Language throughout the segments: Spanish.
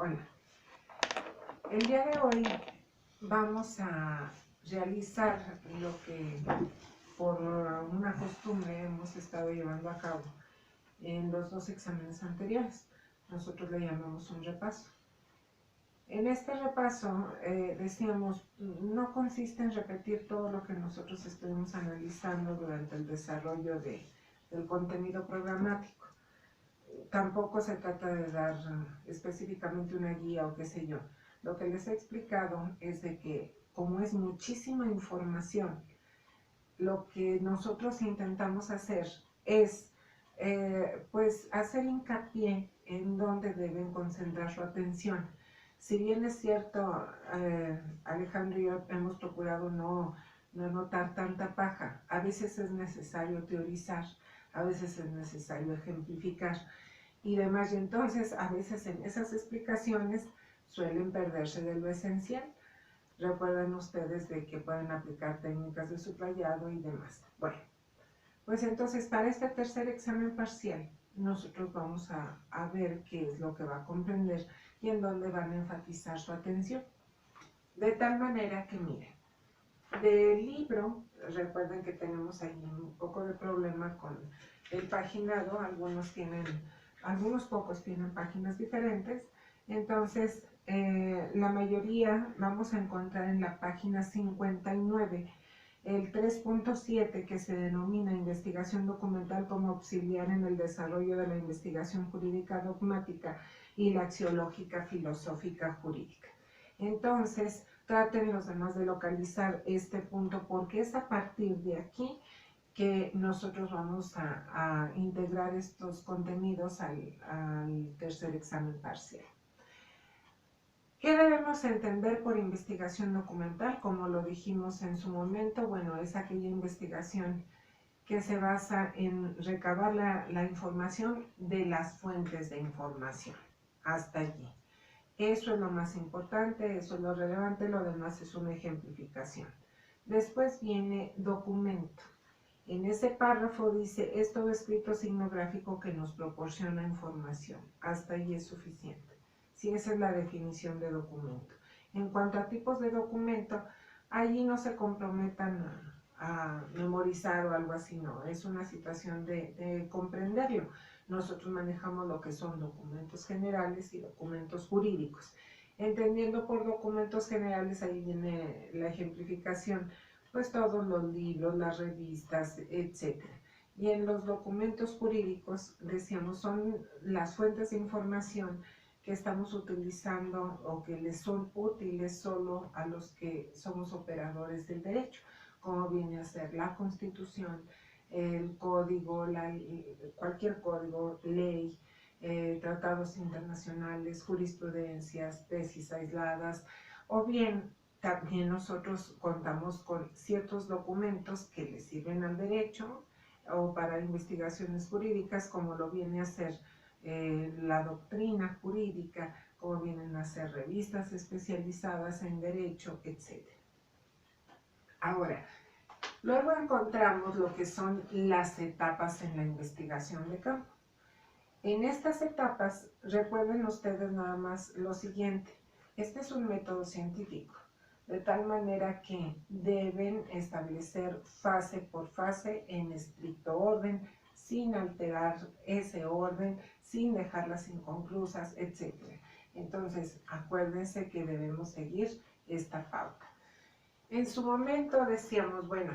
Hola. El día de hoy vamos a realizar lo que por una costumbre hemos estado llevando a cabo en los dos exámenes anteriores. Nosotros le llamamos un repaso. En este repaso, decíamos, no consiste en repetir todo lo que nosotros estuvimos analizando durante el desarrollo del contenido programático. Tampoco se trata de dar específicamente una guía o qué sé yo. Lo que les he explicado es de que como es muchísima información, lo que nosotros intentamos hacer es pues hacer hincapié en dónde deben concentrar su atención. Si bien es cierto, Alejandro y yo hemos procurado no anotar tanta paja, a veces es necesario teorizar, a veces es necesario ejemplificar y demás, y entonces a veces en esas explicaciones suelen perderse de lo esencial. Recuerden ustedes de que pueden aplicar técnicas de subrayado y demás. Bueno, pues entonces para este tercer examen parcial nosotros vamos a ver qué es lo que va a comprender y en dónde van a enfatizar su atención. De tal manera que miren, del libro, recuerden que tenemos ahí un poco de problema con el paginado, algunos pocos tienen páginas diferentes, entonces la mayoría vamos a encontrar en la página 59 el 3.7 que se denomina investigación documental como auxiliar en el desarrollo de la investigación jurídica dogmática y la axiológica filosófica jurídica. Entonces, traten los demás de localizar este punto porque es a partir de aquí que nosotros vamos a integrar estos contenidos al tercer examen parcial. ¿Qué debemos entender por investigación documental? Como lo dijimos en su momento, bueno, es aquella investigación que se basa en recabar la información de las fuentes de información. Hasta allí. Eso es lo más importante, eso es lo relevante, lo demás es una ejemplificación. Después viene documento. En ese párrafo dice, es todo escrito signo gráfico que nos proporciona información. Hasta ahí es suficiente. Sí, esa es la definición de documento. En cuanto a tipos de documento, allí no se comprometan a memorizar o algo así, no. Es una situación de comprenderlo. Nosotros manejamos lo que son documentos generales y documentos jurídicos. Entendiendo por documentos generales, ahí viene la ejemplificación, pues todos los libros, las revistas, etc. Y en los documentos jurídicos, decíamos, son las fuentes de información que estamos utilizando o que les son útiles solo a los que somos operadores del derecho, como viene a ser la Constitución, el código, cualquier código, ley, tratados internacionales, jurisprudencias, tesis aisladas, o bien también nosotros contamos con ciertos documentos que le sirven al derecho o para investigaciones jurídicas, como lo viene a ser la doctrina jurídica, como vienen a ser revistas especializadas en derecho, etc. Ahora, luego encontramos lo que son las etapas en la investigación de campo. En estas etapas, recuerden ustedes nada más lo siguiente. Este es un método científico, de tal manera que deben establecer fase por fase en estricto orden, sin alterar ese orden, sin dejarlas inconclusas, etc. Entonces, acuérdense que debemos seguir esta pauta. En su momento decíamos, bueno,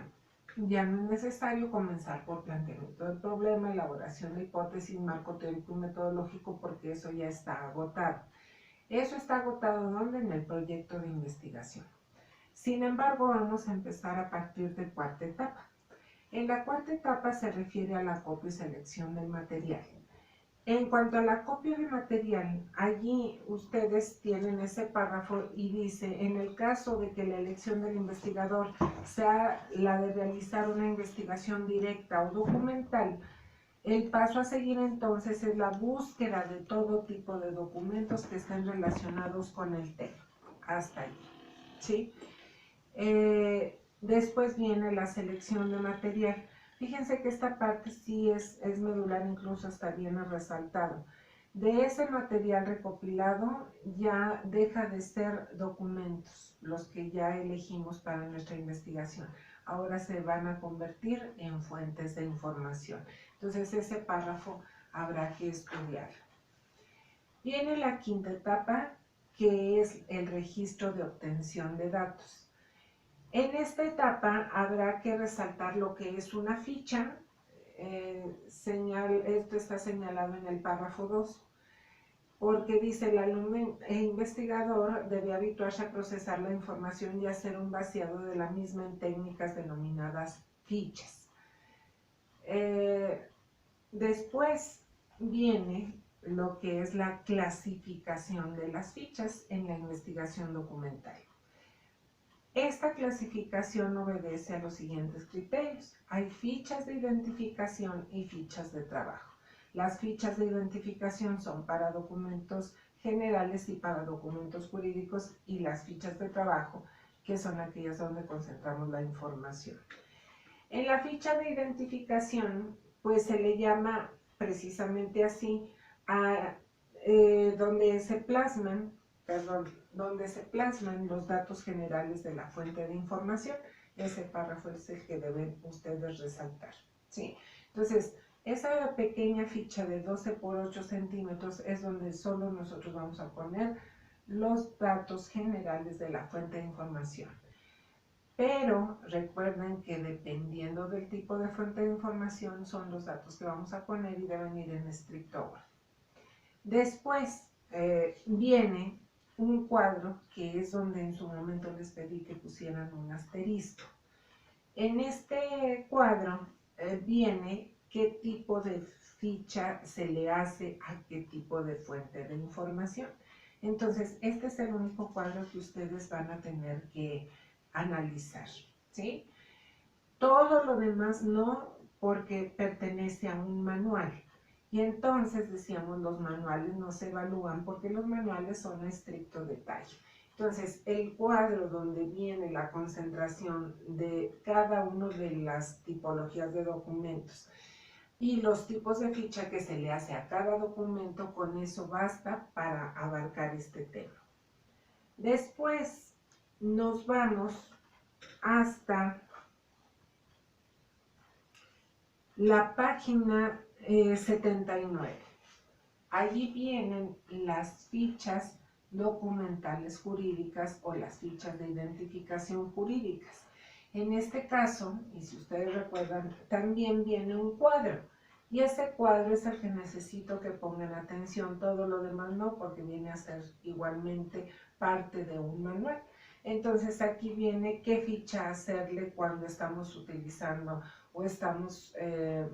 ya no es necesario comenzar por planteamiento del problema, elaboración de hipótesis, marco teórico y metodológico, porque eso ya está agotado. Eso está agotado ¿dónde? En el proyecto de investigación. Sin embargo, vamos a empezar a partir de cuarta etapa. En la cuarta etapa se refiere a la acopio y selección del material. En cuanto al acopio de material, allí ustedes tienen ese párrafo y dice, en el caso de que la elección del investigador sea la de realizar una investigación directa o documental, el paso a seguir entonces es la búsqueda de todo tipo de documentos que estén relacionados con el tema. Hasta ahí, ¿sí? Después viene la selección de material. Fíjense que esta parte sí es medular, incluso está bien resaltado. De ese material recopilado ya deja de ser documentos, los que ya elegimos para nuestra investigación. Ahora se van a convertir en fuentes de información. Entonces ese párrafo habrá que estudiar. Viene la quinta etapa, que es el registro de obtención de datos. En esta etapa habrá que resaltar lo que es una ficha. Esto está señalado en el párrafo 2, porque dice el alumno e investigador debe habituarse a procesar la información y hacer un vaciado de la misma en técnicas denominadas fichas. Después viene lo que es la clasificación de las fichas en la investigación documental. Esta clasificación obedece a los siguientes criterios. Hay fichas de identificación y fichas de trabajo. Las fichas de identificación son para documentos generales y para documentos jurídicos, y las fichas de trabajo, que son aquellas donde concentramos la información. En la ficha de identificación, pues se le llama precisamente así a donde se plasman los datos generales de la fuente de información. Ese párrafo es el que deben ustedes resaltar, ¿sí? Entonces, esa pequeña ficha de 12 por 8 centímetros es donde solo nosotros vamos a poner los datos generales de la fuente de información. Pero recuerden que dependiendo del tipo de fuente de información son los datos que vamos a poner y deben ir en estricto orden. Después viene un cuadro, que es donde en su momento les pedí que pusieran un asterisco. En este cuadro viene qué tipo de ficha se le hace a qué tipo de fuente de información. Entonces, este es el único cuadro que ustedes van a tener que analizar, ¿sí? Todo lo demás no, porque pertenece a un manual. Y entonces decíamos, los manuales no se evalúan porque los manuales son a estricto detalle. Entonces, el cuadro donde viene la concentración de cada una de las tipologías de documentos y los tipos de ficha que se le hace a cada documento, con eso basta para abarcar este tema. Después nos vamos hasta la página 79. Allí vienen las fichas documentales jurídicas o las fichas de identificación jurídicas. En este caso, y si ustedes recuerdan, también viene un cuadro. Y ese cuadro es el que necesito que pongan atención, todo lo demás no, porque viene a ser igualmente parte de un manual. Entonces aquí viene qué ficha hacerle cuando estamos utilizando o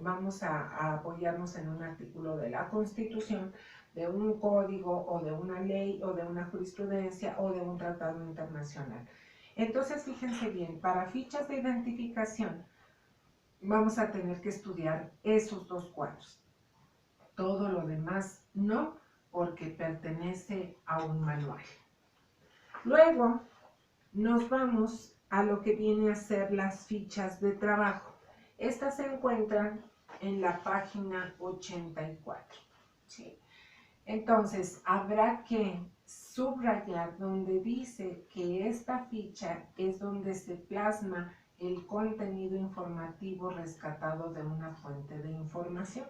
vamos a apoyarnos en un artículo de la Constitución, de un código o de una ley o de una jurisprudencia o de un tratado internacional. Entonces, fíjense bien, para fichas de identificación vamos a tener que estudiar esos dos cuadros. Todo lo demás no, porque pertenece a un manual. Luego nos vamos a lo que viene a ser las fichas de trabajo. Estas se encuentran en la página 84. ¿Sí? Entonces, habrá que subrayar donde dice que esta ficha es donde se plasma el contenido informativo rescatado de una fuente de información.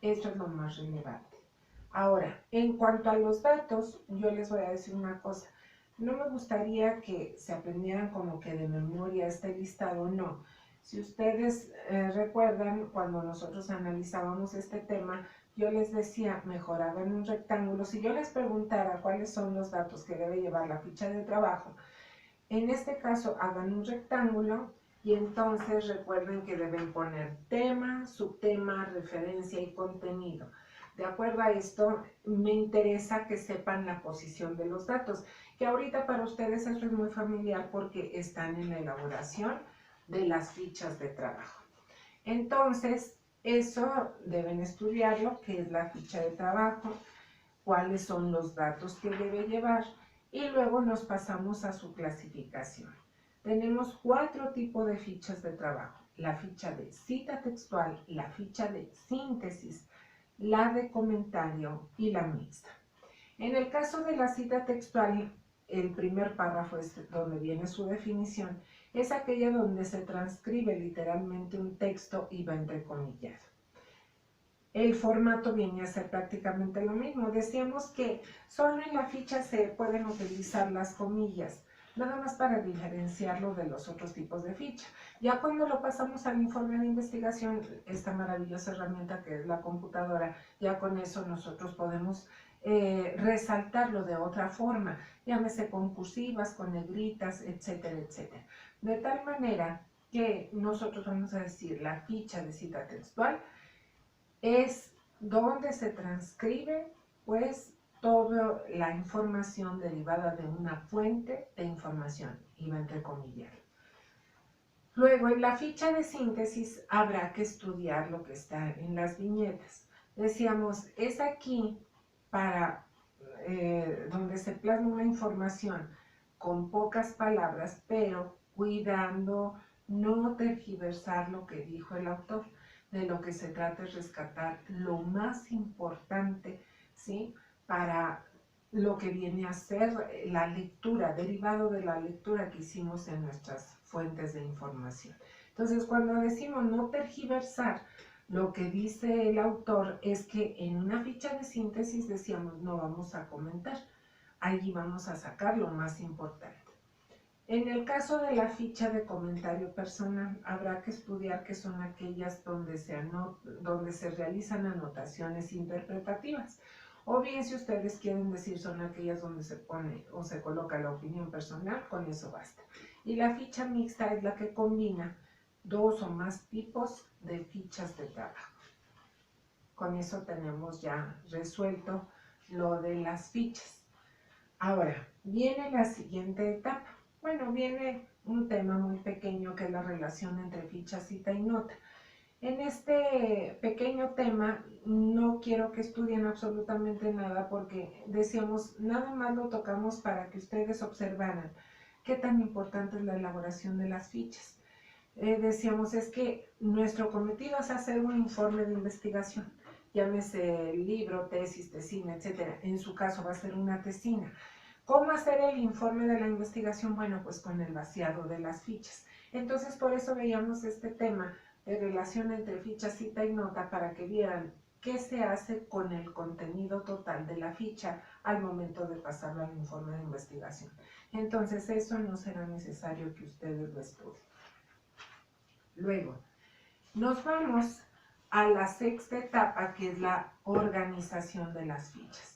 Eso es lo más relevante. Ahora, en cuanto a los datos, yo les voy a decir una cosa. No me gustaría que se aprendieran como que de memoria este listado, no. Si ustedes recuerdan, cuando nosotros analizábamos este tema, yo les decía, mejor hagan un rectángulo. Si yo les preguntara cuáles son los datos que debe llevar la ficha de trabajo, en este caso hagan un rectángulo y entonces recuerden que deben poner tema, subtema, referencia y contenido. De acuerdo a esto, me interesa que sepan la posición de los datos, que ahorita para ustedes eso es muy familiar porque están en la elaboración de las fichas de trabajo. Entonces, eso deben estudiarlo, qué es la ficha de trabajo, cuáles son los datos que debe llevar, y luego nos pasamos a su clasificación. Tenemos 4 tipos de fichas de trabajo: la ficha de cita textual, la ficha de síntesis, la de comentario y la mixta. En el caso de la cita textual, el primer párrafo es donde viene su definición, es aquella donde se transcribe literalmente un texto y va entrecomillado. El formato viene a ser prácticamente lo mismo. Decíamos que solo en la ficha se pueden utilizar las comillas, nada más para diferenciarlo de los otros tipos de ficha. Ya cuando lo pasamos al informe de investigación, esta maravillosa herramienta que es la computadora, ya con eso nosotros podemos resaltarlo de otra forma, llámese con cursivas, con negritas, etcétera, etcétera. De tal manera que nosotros vamos a decir la ficha de cita textual es donde se transcribe pues toda la información derivada de una fuente de información, y va entre comillas. Luego, en la ficha de síntesis habrá que estudiar lo que está en las viñetas. Decíamos, es aquí para donde se plasma una información con pocas palabras, pero cuidando no tergiversar lo que dijo el autor. De lo que se trata es rescatar lo más importante, ¿sí? Para lo que viene a ser la lectura, derivado de la lectura que hicimos en nuestras fuentes de información. Entonces, cuando decimos no tergiversar, lo que dice el autor es que en una ficha de síntesis decíamos no vamos a comentar, allí vamos a sacar lo más importante. En el caso de la ficha de comentario personal, habrá que estudiar qué son aquellas donde se realizan anotaciones interpretativas. O bien, si ustedes quieren decir, son aquellas donde se pone o se coloca la opinión personal, con eso basta. Y la ficha mixta es la que combina dos o más tipos de fichas de trabajo. Con eso tenemos ya resuelto lo de las fichas. Ahora, viene la siguiente etapa. Bueno, viene un tema muy pequeño que es la relación entre ficha, cita y nota. En este pequeño tema no quiero que estudien absolutamente nada porque decíamos, nada más lo tocamos para que ustedes observaran qué tan importante es la elaboración de las fichas. Decíamos, es que nuestro cometido es hacer un informe de investigación, llámese libro, tesis, tesina, etc. En su caso va a ser una tesina. ¿Cómo hacer el informe de la investigación? Bueno, pues con el vaciado de las fichas. Entonces, por eso veíamos este tema de relación entre ficha, cita y nota para que vieran qué se hace con el contenido total de la ficha al momento de pasarlo al informe de investigación. Entonces, eso no será necesario que ustedes lo estudien. Luego, nos vamos a la sexta etapa, que es la organización de las fichas.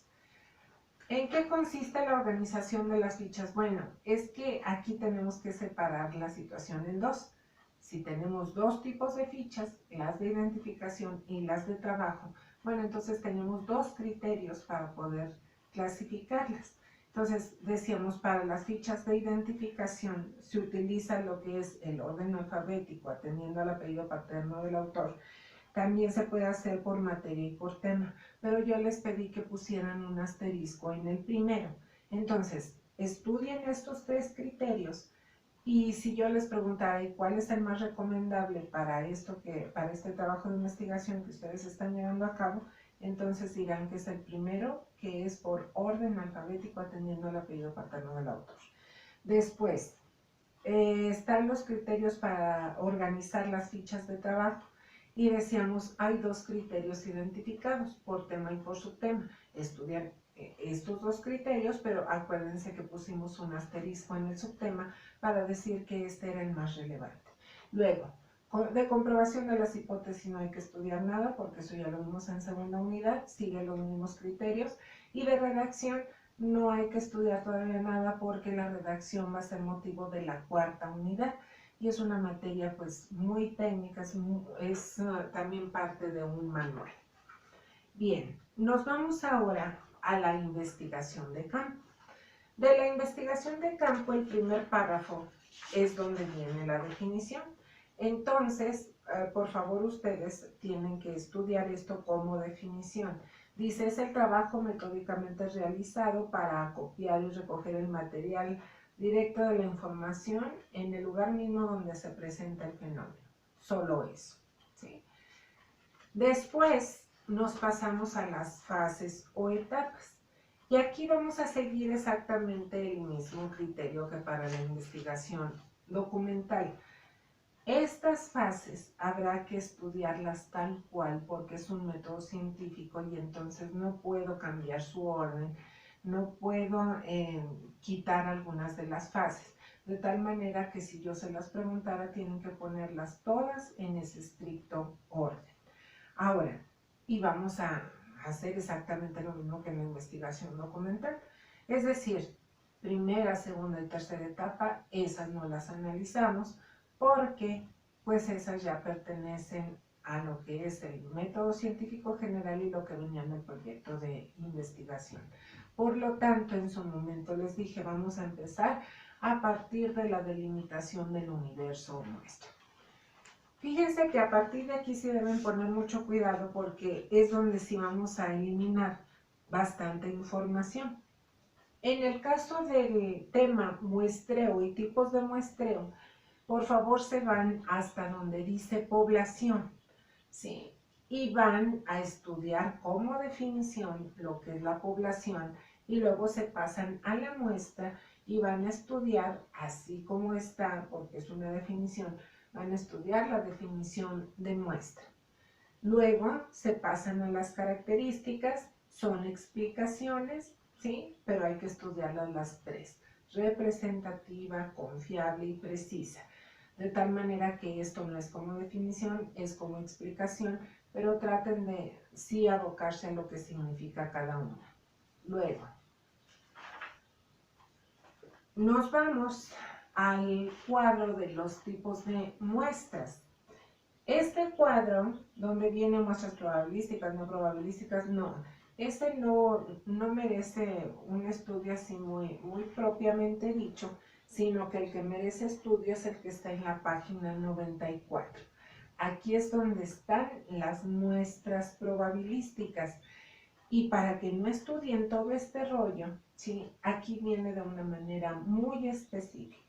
¿En qué consiste la organización de las fichas? Bueno, es que aquí tenemos que separar la situación en dos. Si tenemos dos tipos de fichas, las de identificación y las de trabajo, bueno, entonces tenemos dos criterios para poder clasificarlas. Entonces, decíamos, para las fichas de identificación se utiliza lo que es el orden alfabético, atendiendo al apellido paterno del autor. También se puede hacer por materia y por tema, pero yo les pedí que pusieran un asterisco en el primero. Entonces, estudien estos tres criterios y si yo les preguntara cuál es el más recomendable para este trabajo de investigación que ustedes están llevando a cabo, entonces dirán que es el primero, que es por orden alfabético atendiendo al apellido paterno del autor. Después, están los criterios para organizar las fichas de trabajo. Y decíamos, hay dos criterios identificados, por tema y por subtema. Estudiar estos dos criterios, pero acuérdense que pusimos un asterisco en el subtema para decir que este era el más relevante. Luego, de comprobación de las hipótesis no hay que estudiar nada, porque eso ya lo vimos en segunda unidad, sigue los mismos criterios. Y de redacción no hay que estudiar todavía nada, porque la redacción va a ser motivo de la cuarta unidad. Y es una materia pues muy técnica, es también parte de un manual. Bien, nos vamos ahora a la investigación de campo. De la investigación de campo, el primer párrafo es donde viene la definición. Entonces, por favor, ustedes tienen que estudiar esto como definición. Dice, es el trabajo metódicamente realizado para acopiar y recoger el material directo de la información en el lugar mismo donde se presenta el fenómeno. Solo eso, ¿sí? Después nos pasamos a las fases o etapas. Y aquí vamos a seguir exactamente el mismo criterio que para la investigación documental. Estas fases habrá que estudiarlas tal cual porque es un método científico y entonces no puedo cambiar su orden, no puedo quitar algunas de las fases. De tal manera que si yo se las preguntara, tienen que ponerlas todas en ese estricto orden. Ahora, y vamos a hacer exactamente lo mismo que en la investigación documental. Es decir, primera, segunda y tercera etapa, esas no las analizamos porque pues esas ya pertenecen a lo que es el método científico general y lo que venía en el proyecto de investigación. Por lo tanto, en su momento les dije, vamos a empezar a partir de la delimitación del universo nuestro. Fíjense que a partir de aquí sí deben poner mucho cuidado porque es donde sí vamos a eliminar bastante información. En el caso del tema muestreo y tipos de muestreo, por favor se van hasta donde dice población, ¿sí? Y van a estudiar como definición lo que es la población y luego se pasan a la muestra y van a estudiar así como está, porque es una definición, van a estudiar la definición de muestra. Luego se pasan a las características, son explicaciones, ¿sí? Pero hay que estudiarlas las tres, representativa, confiable y precisa. De tal manera que esto no es como definición, es como explicación, pero traten de sí abocarse a lo que significa cada una. Luego, nos vamos al cuadro de los tipos de muestras. Este cuadro, donde vienen muestras probabilísticas, no probabilísticas, no. Este no merece un estudio así muy propiamente dicho, sino que el que merece estudio es el que está en la página 94. Aquí es donde están las muestras probabilísticas. Y para que no estudien todo este rollo, ¿sí? Aquí viene de una manera muy específica.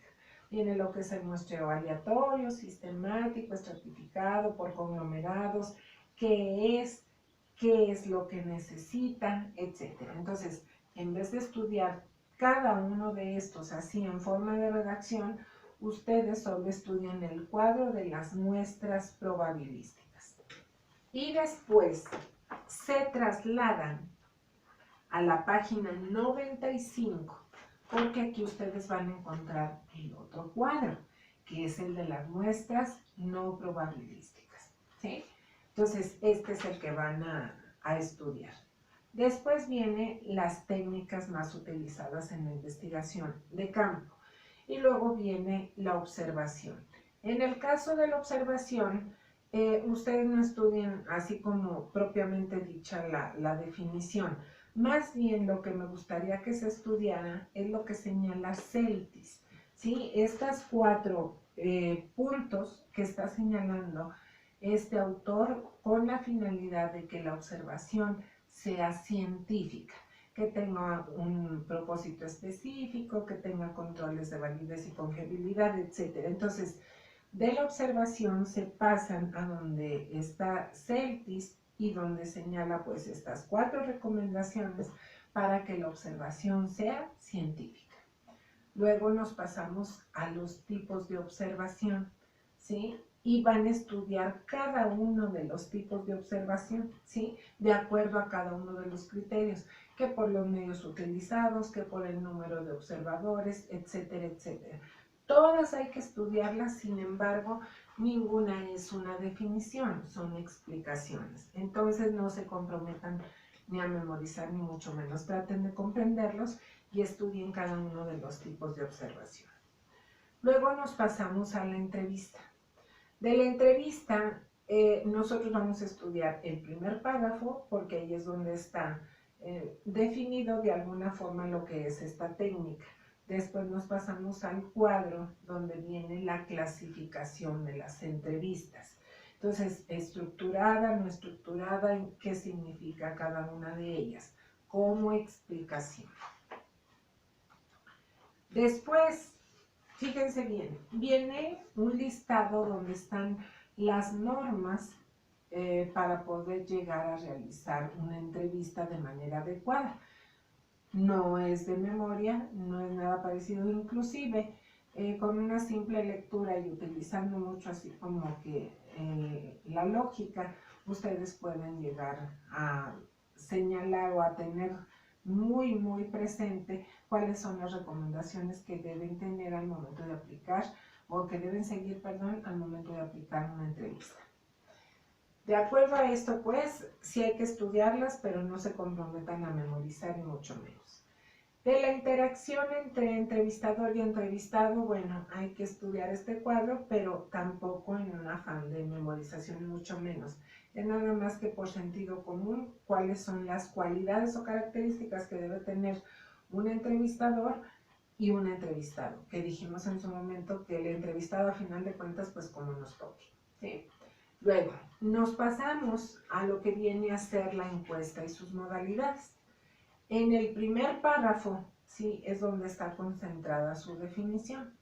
Viene lo que es el muestreo aleatorio, sistemático, estratificado por conglomerados, qué es lo que necesitan, etc. Entonces, en vez de estudiar cada uno de estos así en forma de redacción, ustedes solo estudian el cuadro de las muestras probabilísticas. Y después se trasladan a la página 95, porque aquí ustedes van a encontrar el otro cuadro, que es el de las muestras no probabilísticas, ¿sí? Entonces, este es el que van a estudiar. Después vienen las técnicas más utilizadas en la investigación de campo. Y luego viene la observación. En el caso de la observación, ustedes no estudian así como propiamente dicha la definición. Más bien lo que me gustaría que se estudiara es lo que señala CELTIS, ¿sí? Estas 4 puntos que está señalando este autor con la finalidad de que la observación sea científica, que tenga un propósito específico, que tenga controles de validez y confiabilidad, etc. Entonces, de la observación se pasan a donde está CELTIS y donde señala pues estas 4 recomendaciones para que la observación sea científica. Luego nos pasamos a los tipos de observación, ¿sí? Y van a estudiar cada uno de los tipos de observación, ¿sí? De acuerdo a cada uno de los criterios, que por los medios utilizados, que por el número de observadores, etcétera, etcétera. Todas hay que estudiarlas, sin embargo, ninguna es una definición, son explicaciones. Entonces no se comprometan ni a memorizar, ni mucho menos. Traten de comprenderlos y estudien cada uno de los tipos de observación. Luego nos pasamos a la entrevista. De la entrevista, nosotros vamos a estudiar el primer párrafo, porque ahí es donde está definido de alguna forma lo que es esta técnica. Después nos pasamos al cuadro donde viene la clasificación de las entrevistas. Entonces, estructurada, no estructurada, ¿qué significa cada una de ellas? Como explicación. Después, fíjense bien, viene un listado donde están las normas para poder llegar a realizar una entrevista de manera adecuada. No es de memoria, no es nada parecido, inclusive con una simple lectura y utilizando mucho así como que la lógica, ustedes pueden llegar a señalar o a tener muy presente cuáles son las recomendaciones que deben tener al momento de aplicar o que deben seguir, perdón, al momento de aplicar una entrevista. De acuerdo a esto, pues, sí hay que estudiarlas, pero no se comprometan a memorizar y mucho menos. De la interacción entre entrevistador y entrevistado, bueno, hay que estudiar este cuadro, pero tampoco en un afán de memorización, mucho menos. Es nada más que por sentido común, cuáles son las cualidades o características que debe tener un entrevistador y un entrevistado, que dijimos en su momento que el entrevistado a final de cuentas, pues como nos toque, ¿sí? Luego, nos pasamos a lo que viene a ser la encuesta y sus modalidades. En el primer párrafo, sí, es donde está concentrada su definición.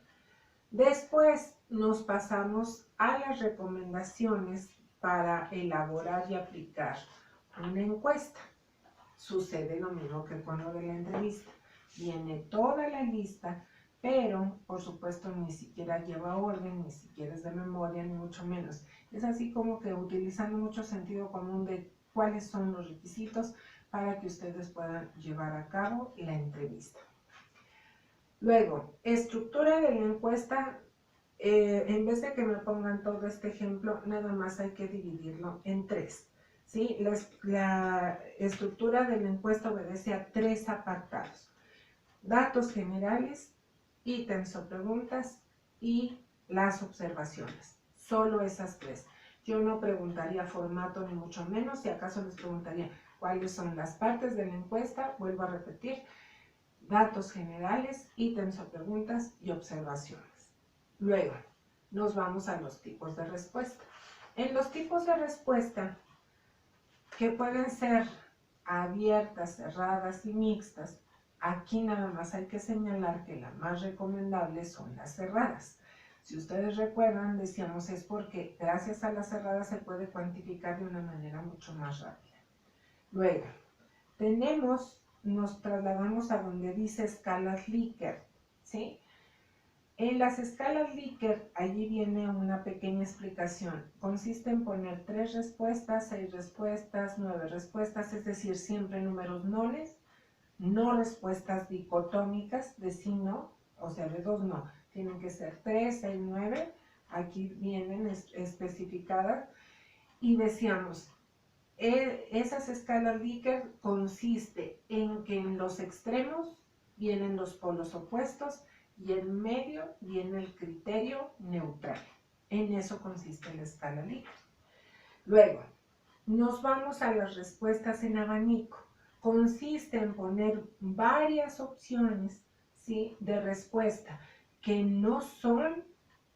Después nos pasamos a las recomendaciones para elaborar y aplicar una encuesta. Sucede lo mismo que con lo de la entrevista. Viene toda la lista, pero por supuesto ni siquiera lleva orden, ni siquiera es de memoria, ni mucho menos. Es así como que utilizando mucho sentido común de cuáles son los requisitos para que ustedes puedan llevar a cabo la entrevista. Luego, estructura de la encuesta. En vez de que me pongan todo este ejemplo, nada más hay que dividirlo en tres. ¿Sí? La estructura de la encuesta obedece a tres apartados: datos generales, ítems o preguntas y las observaciones. Solo esas tres. Yo no preguntaría formato ni mucho menos, si acaso les preguntaría cuáles son las partes de la encuesta. Vuelvo a repetir: datos generales, ítems o preguntas y observaciones. Luego, nos vamos a los tipos de respuesta. En los tipos de respuesta, que pueden ser abiertas, cerradas y mixtas, aquí nada más hay que señalar que las más recomendables son las cerradas. Si ustedes recuerdan, decíamos es porque gracias a las cerradas se puede cuantificar de una manera mucho más rápida. Luego, nos trasladamos a donde dice escalas Likert, ¿sí? En las escalas Likert, allí viene una pequeña explicación. Consiste en poner 3 respuestas, 6 respuestas, 9 respuestas, es decir, siempre números nones, no respuestas dicotómicas de sí no, o sea, de dos no. Tienen que ser 3, 6, 9, aquí vienen especificadas. Y decíamos, esas escalas Likert consiste en que en los extremos vienen los polos opuestos y en medio viene el criterio neutral. En eso consiste la escala Likert. Luego, nos vamos a las respuestas en abanico. Consiste en poner varias opciones, ¿sí?, de respuesta que no son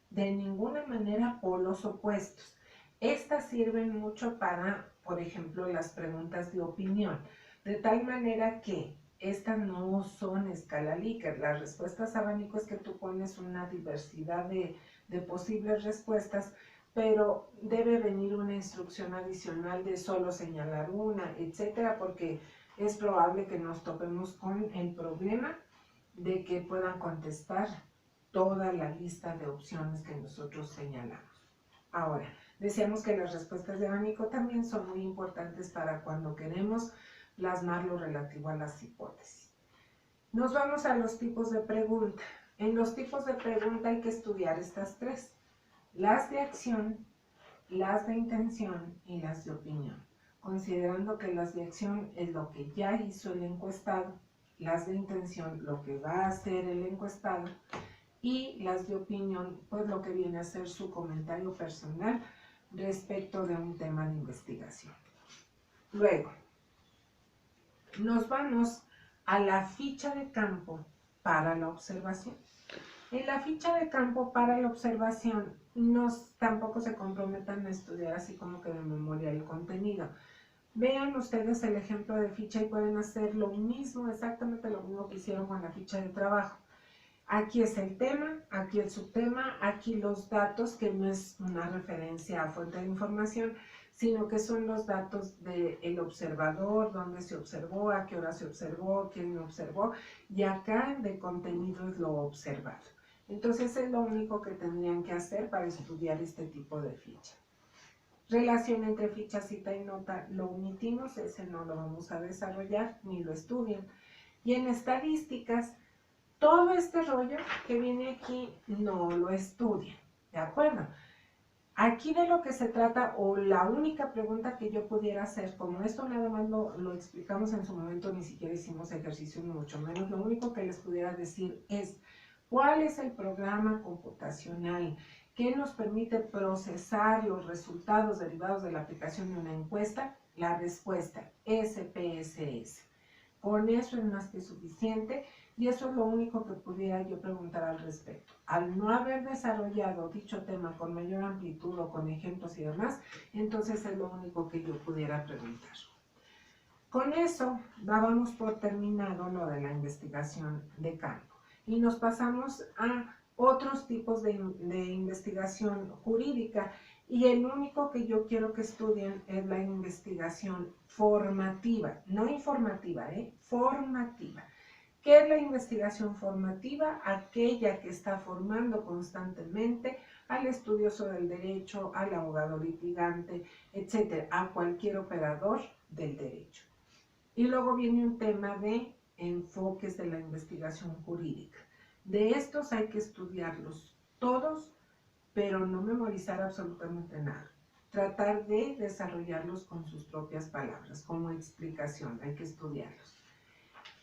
de ninguna manera polos opuestos. Estas sirven mucho para, por ejemplo, las preguntas de opinión, de tal manera que estas no son escala Likert. Las respuestas abanico es que tú pones una diversidad de posibles respuestas, pero debe venir una instrucción adicional de solo señalar una, etcétera, porque es probable que nos topemos con el problema de que puedan contestar toda la lista de opciones que nosotros señalamos. Ahora, decíamos que las respuestas de abanico también son muy importantes para cuando queremos plasmar lo relativo a las hipótesis. Nos vamos a los tipos de pregunta. En los tipos de pregunta hay que estudiar estas tres: las de acción, las de intención y las de opinión. Considerando que las de acción es lo que ya hizo el encuestado, las de intención lo que va a hacer el encuestado, y las de opinión, pues lo que viene a ser su comentario personal respecto de un tema de investigación. Luego, nos vamos a la ficha de campo para la observación. En la ficha de campo para la observación, tampoco se comprometan a estudiar así como que de memoria el contenido. Vean ustedes el ejemplo de ficha y pueden hacer lo mismo, exactamente lo mismo que hicieron con la ficha de trabajo. Aquí es el tema, aquí el subtema, aquí los datos, que no es una referencia a fuente de información, sino que son los datos del observador, dónde se observó, a qué hora se observó, quién observó, y acá de contenido es lo observado. Entonces es lo único que tendrían que hacer para estudiar este tipo de ficha. Relación entre ficha, cita y nota lo omitimos, ese no lo vamos a desarrollar ni lo estudian. Y en estadísticas, todo este rollo que viene aquí no lo estudian, ¿de acuerdo? Aquí de lo que se trata, o la única pregunta que yo pudiera hacer, como esto nada más lo explicamos en su momento, ni siquiera hicimos ejercicio, ni mucho menos, lo único que les pudiera decir es, ¿cuál es el programa computacional que nos permite procesar los resultados derivados de la aplicación de una encuesta? La respuesta, SPSS. Con eso es más que suficiente y eso es lo único que pudiera yo preguntar al respecto. Al no haber desarrollado dicho tema con mayor amplitud o con ejemplos y demás, entonces es lo único que yo pudiera preguntar. Con eso dábamos por terminado lo de la investigación de campo y nos pasamos a otros tipos de investigación jurídica y el único que yo quiero que estudien es la investigación formativa, no informativa, formativa. ¿Qué es la investigación formativa? Aquella que está formando constantemente al estudioso del derecho, al abogado litigante, etcétera, a cualquier operador del derecho. Y luego viene un tema de enfoques de la investigación jurídica. De estos hay que estudiarlos todos, pero no memorizar absolutamente nada. Tratar de desarrollarlos con sus propias palabras, como explicación, hay que estudiarlos.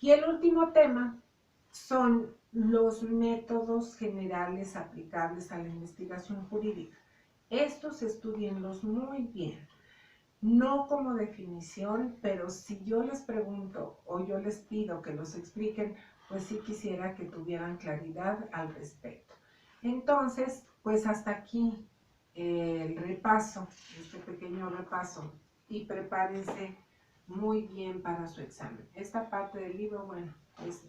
Y el último tema son los métodos generales aplicables a la investigación jurídica. Estos estudienlos muy bien. No como definición, pero si yo les pregunto o yo les pido que los expliquen, pues sí quisiera que tuvieran claridad al respecto. Entonces, pues hasta aquí el repaso, este pequeño repaso, y prepárense muy bien para su examen. Esta parte del libro, bueno, pues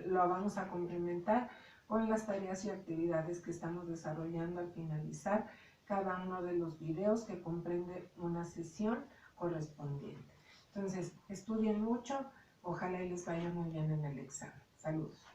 lo vamos a complementar con las tareas y actividades que estamos desarrollando al finalizar cada uno de los videos que comprende una sesión correspondiente. Entonces, estudien mucho, ojalá y les vaya muy bien en el examen. Saludos.